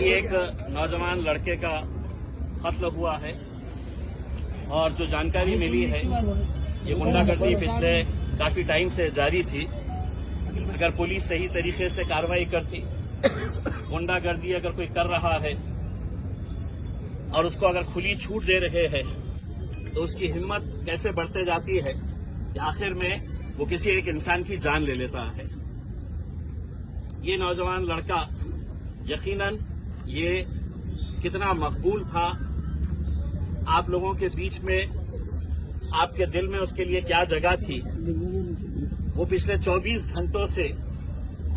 अभी एक नौजवान लड़के का कत्ल हुआ है और जो जानकारी मिली है ये गुंडागर्दी पिछले काफी टाइम से जारी थी। अगर पुलिस सही तरीके से कार्रवाई करती, गुंडागर्दी अगर कोई कर रहा है और उसको अगर खुली छूट दे रहे हैं तो उसकी हिम्मत कैसे बढ़ते जाती है कि आखिर में वो किसी एक इंसान की जान ले लेता है। ये नौजवान लड़का यकीनन ये कितना मकबूल था आप लोगों के बीच में, आपके दिल में उसके लिए क्या जगह थी, वो पिछले 24 घंटों से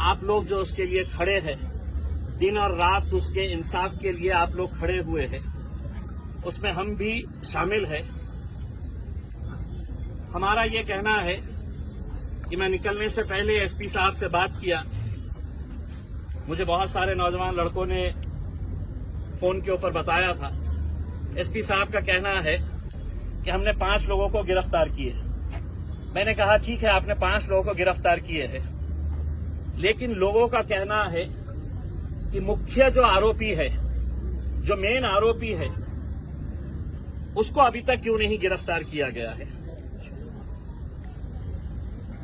आप लोग जो उसके लिए खड़े हैं, दिन और रात उसके इंसाफ के लिए आप लोग खड़े हुए हैं, उसमें हम भी शामिल हैं। हमारा ये कहना है कि मैं निकलने से पहले एसपी साहब से बात किया। मुझे बहुत सारे नौजवान लड़कों ने फोन के ऊपर बताया था। एसपी साहब का कहना है कि हमने 5 लोगों को गिरफ्तार किए। मैंने कहा ठीक है, आपने 5 लोगों को गिरफ्तार किए हैं, लेकिन लोगों का कहना है कि मुख्य जो आरोपी है, जो मेन आरोपी है, उसको अभी तक क्यों नहीं गिरफ्तार किया गया है।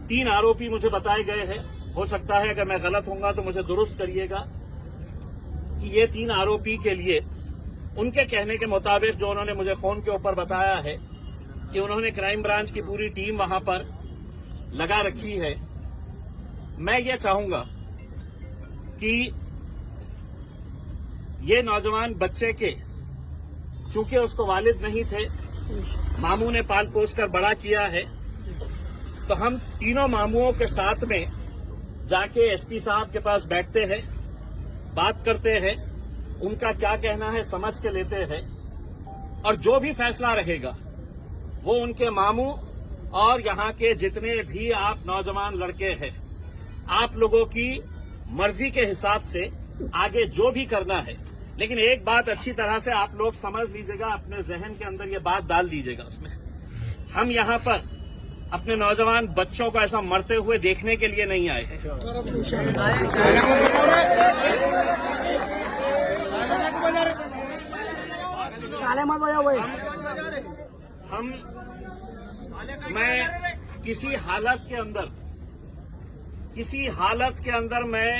3 आरोपी मुझे बताए गए हैं। हो सकता है अगर मैं गलत होऊंगा तो मुझे दुरुस्त करिएगा कि ये 3 आरोपी के लिए उनके कहने के मुताबिक जो उन्होंने मुझे फोन के ऊपर बताया है कि उन्होंने क्राइम ब्रांच की पूरी टीम वहां पर लगा रखी है। मैं ये चाहूंगा कि ये नौजवान बच्चे के, चूंकि उसको वालिद नहीं थे, मामू ने पाल पोस कर बड़ा किया है, तो हम तीनों मामुओं के साथ में जाके एसपी साहब के पास बैठते हैं, बात करते हैं, उनका क्या कहना है समझ के लेते हैं, और जो भी फैसला रहेगा वो उनके मामू और यहाँ के जितने भी आप नौजवान लड़के हैं, आप लोगों की मर्जी के हिसाब से आगे जो भी करना है। लेकिन एक बात अच्छी तरह से आप लोग समझ लीजिएगा, अपने जहन के अंदर ये बात डाल दीजिएगा उसमें, हम यहाँ पर अपने नौजवान बच्चों को ऐसा मरते हुए देखने के लिए नहीं आए हैं। मैं किसी हालत के अंदर मैं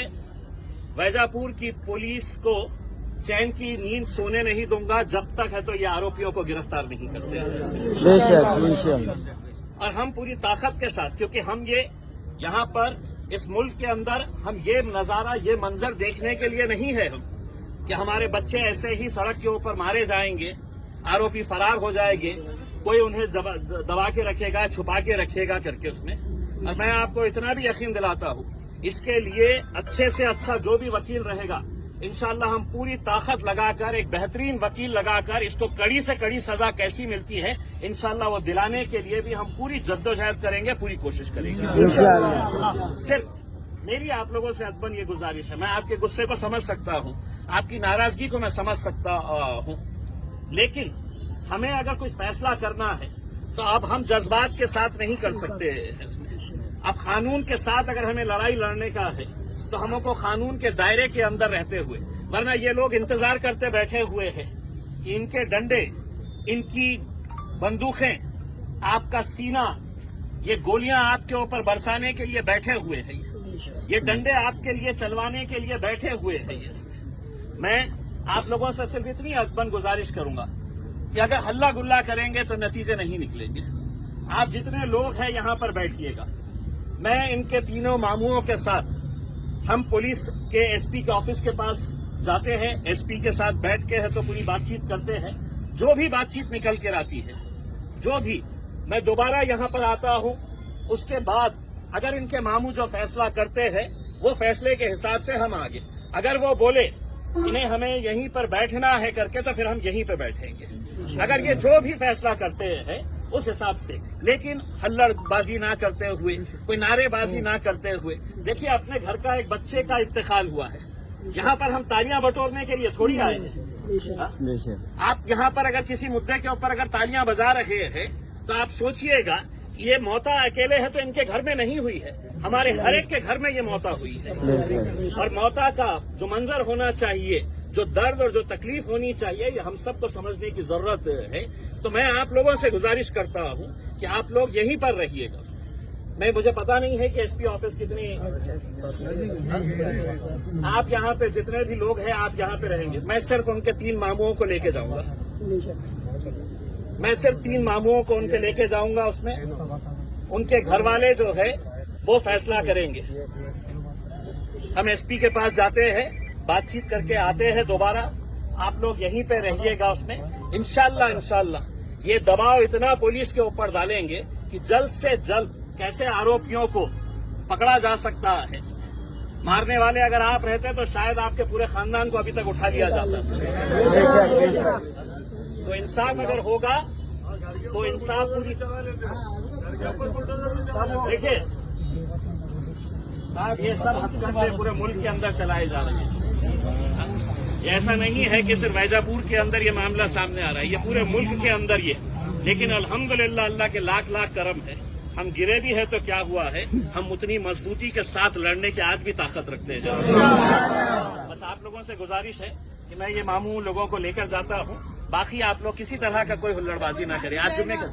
वैजापुर की पुलिस को चैन की नींद सोने नहीं दूंगा जब तक है तो ये आरोपियों को गिरफ्तार नहीं करते हैं। और हम पूरी ताकत के साथ, क्योंकि हम ये यहाँ पर इस मुल्क के अंदर हम ये नजारा, ये मंजर देखने के लिए नहीं है हम कि हमारे बच्चे ऐसे ही सड़क के ऊपर मारे जाएंगे, आरोपी फरार हो जाएंगे, कोई उन्हें दबा के रखेगा, छुपा के रखेगा करके उसमें। और मैं आपको इतना भी यकीन दिलाता हूँ, इसके लिए अच्छे से अच्छा जो भी वकील रहेगा, इंशाल्लाह हम पूरी ताकत लगाकर, एक बेहतरीन वकील लगाकर, इसको कड़ी से कड़ी सजा कैसी मिलती है इंशाल्लाह वो दिलाने के लिए भी हम पूरी जद्दोजहद करेंगे, पूरी कोशिश करेंगे। सिर्फ मेरी आप लोगों से अदबन ये गुजारिश है, मैं आपके गुस्से को समझ सकता हूँ, आपकी नाराजगी को मैं समझ सकता हूँ, लेकिन हमें अगर कोई फैसला करना है तो अब हम जज्बात के साथ नहीं कर सकते हैं उसमें। अब कानून के साथ अगर हमें लड़ाई लड़ने का है तो हमको कानून के दायरे के अंदर रहते हुए, वरना ये लोग इंतजार करते बैठे हुए हैं कि इनके डंडे, इनकी बंदूकें, आपका सीना, ये गोलियां आपके ऊपर बरसाने के लिए बैठे हुए हैं, ये डंडे आपके लिए चलवाने के लिए बैठे हुए हैं। मैं आप लोगों से सिर्फ इतनी अदबन गुजारिश करूंगा कि अगर हल्ला गुल्ला करेंगे तो नतीजे नहीं निकलेंगे। आप जितने लोग हैं यहां पर बैठिएगा, मैं इनके तीनों मामुओं के साथ हम पुलिस के एसपी के ऑफिस के पास जाते हैं, एसपी के साथ बैठ के है तो पूरी बातचीत करते हैं। जो भी बातचीत निकल कर आती है, जो भी, मैं दोबारा यहां पर आता हूं, उसके बाद अगर इनके मामू जो फैसला करते हैं वो फैसले के हिसाब से हम आगे, अगर वो बोले इन्हें हमें यहीं पर बैठना है करके तो फिर हम यहीं पर बैठेंगे। अगर ये जो भी फैसला करते हैं उस हिसाब से, लेकिन हल्लड़बाजी ना करते हुए, कोई नारेबाजी ना करते हुए। देखिए, अपने घर का एक बच्चे का इंतकाल हुआ है, यहाँ पर हम तालियां बटोरने के लिए थोड़ी आए हैं। आप यहाँ पर अगर किसी मुद्दे के ऊपर अगर तालियां बजा रहे हैं तो आप सोचिएगा कि ये मौता अकेले है तो इनके घर में नहीं हुई है, हमारे हर एक के घर में ये मौता हुई है। और मौता का जो मंजर होना चाहिए جو درد اور جو تکلیف ہونی چاہیے یہ ہم سب کو سمجھنے کی ضرورت ہے. تو میں آپ لوگوں سے گزارش کرتا ہوں کہ آپ لوگ یہیں پر رہیے گا. مجھے پتا نہیں ہے کہ ایس پی آفس کتنی، آپ یہاں پہ جتنے بھی لوگ ہیں آپ یہاں پہ رہیں گے. میں صرف ان کے 3 ماموں کو لے کے جاؤں گا. میں صرف 3 ماموں کو ان کے لے کے جاؤں گا. اس میں ان کے گھر والے جو ہے وہ فیصلہ کریں گے. ہم ایس پی کے پاس جاتے ہیں، بات چیت کر کے آتے ہیں دوبارہ. آپ لوگ یہیں پہ رہیے گا. اس میں انشاءاللہ یہ دباؤ اتنا پولیس کے اوپر ڈالیں گے کہ جلد سے جلد کیسے آروپیوں کو پکڑا جا سکتا ہے. مارنے والے اگر آپ رہتے تو شاید آپ کے پورے خاندان کو ابھی تک اٹھا لیا جاتا تھا. تو انصاف اگر ہوگا تو انصاف پوری. دیکھیے یہ سب حقیقت پورے ملک کے اندر چلائے جا رہے ہیں. ایسا نہیں ہے کہ صرف ویجا پور کے اندر یہ معاملہ سامنے آ رہا ہے، یہ پورے ملک کے اندر یہ. لیکن الحمدللہ اللہ کے لاکھ کرم ہے. ہم گرے بھی ہیں تو کیا ہوا ہے، ہم اتنی مضبوطی کے ساتھ لڑنے کی آج بھی طاقت رکھتے ہیں. بس آپ لوگوں سے گزارش ہے کہ میں یہ ماموں لوگوں کو لے کر جاتا ہوں. باقی آپ لوگ کسی طرح کا کوئی ہلڑ بازی نہ کریں. آج جمعے کا